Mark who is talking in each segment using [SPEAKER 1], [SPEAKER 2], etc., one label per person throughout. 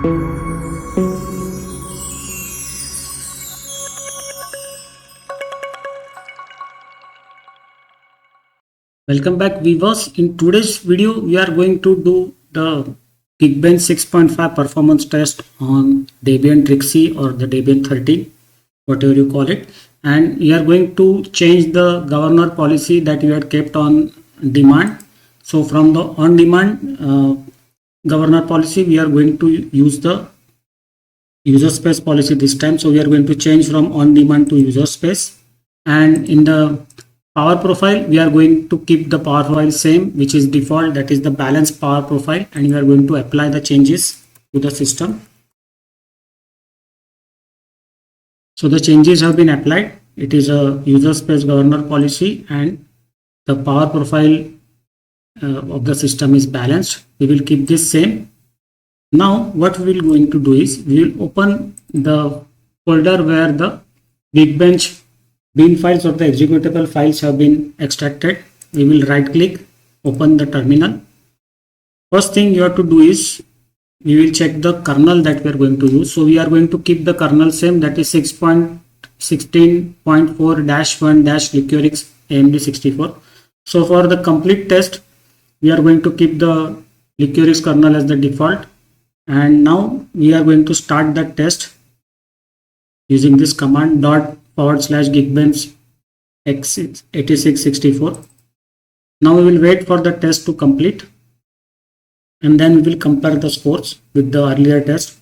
[SPEAKER 1] Welcome back, viewers. In today's video, we are going to do the Geekbench 6.5 performance test on Debian Trixie or the Debian 13, whatever you call it. And we are going to change the governor policy that you had kept on demand. So from the on demand governor policy, we are going to use the user space policy this time. So we are going to change from on demand to user space. And in the power profile, we are going to keep the power profile same, which is default, that is the balanced power profile, and we are going to apply the changes to the system. So the changes have been applied. It is a user space governor policy and the power profile of the system is balanced. We will keep this same. Now what we will going to do is we will open the folder where the Geekbench bin files or the executable files have been extracted. We will right click, open the terminal. First thing you have to do is we will check the kernel that we are going to use. So we are going to keep the kernel same, that is 6.16.4-1-Liquorix AMD 64. So for the complete test, we are going to keep the Liquorix kernel as the default. And now we are going to start the test using this command /Geekbench 8664. Now we will wait for the test to complete and then we will compare the scores with the earlier test.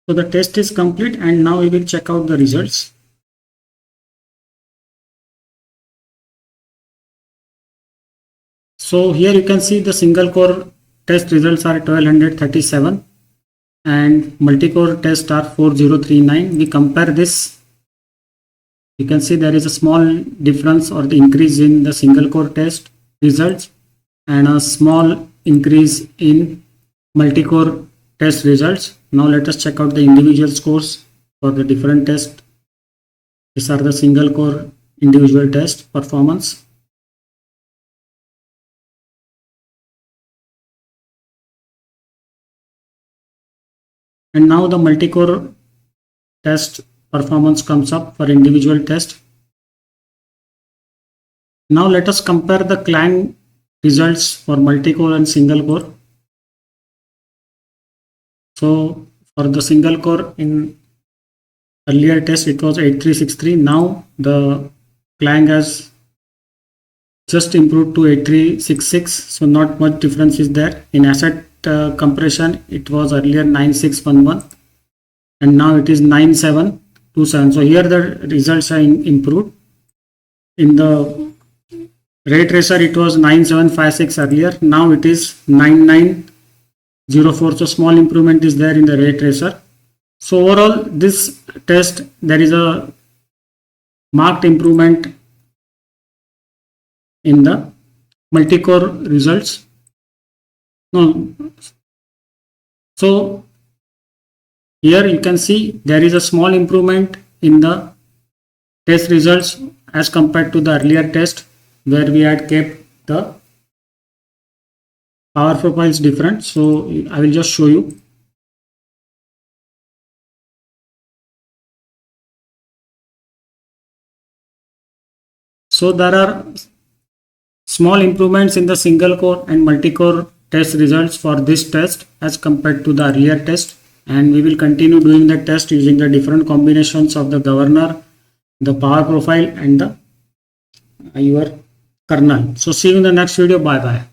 [SPEAKER 1] So the test is complete, and now we will check out the results. So here you can see the single core test results are 1237 and multi-core test are 4039. We compare this. You can see there is a small difference or the increase in the single core test results and a small increase in multi-core test results. Now let us check out the individual scores for the different tests. These are the single core individual test performance. And now the multi-core test performance comes up for individual test. Now let us compare the Clang results for multi-core and single core. So for the single core in earlier test it was 8363. Now the Clang has just improved to 8366. So not much difference is there. In asset compression it was earlier 9611 and now it is 9727. So here the results are improved. In the ray tracer it was 9756 earlier, now it is 9904. So small improvement is there in the ray tracer. So overall this test there is a marked improvement in the multi-core results. So here you can see there is a small improvement in the test results as compared to the earlier test where we had kept the power profiles different. So I will just show you. So there are small improvements in the single core and multi-core test results for this test as compared to the earlier test, and we will continue doing the test using the different combinations of the governor, the power profile and the your kernel. So see you in the next video. Bye bye.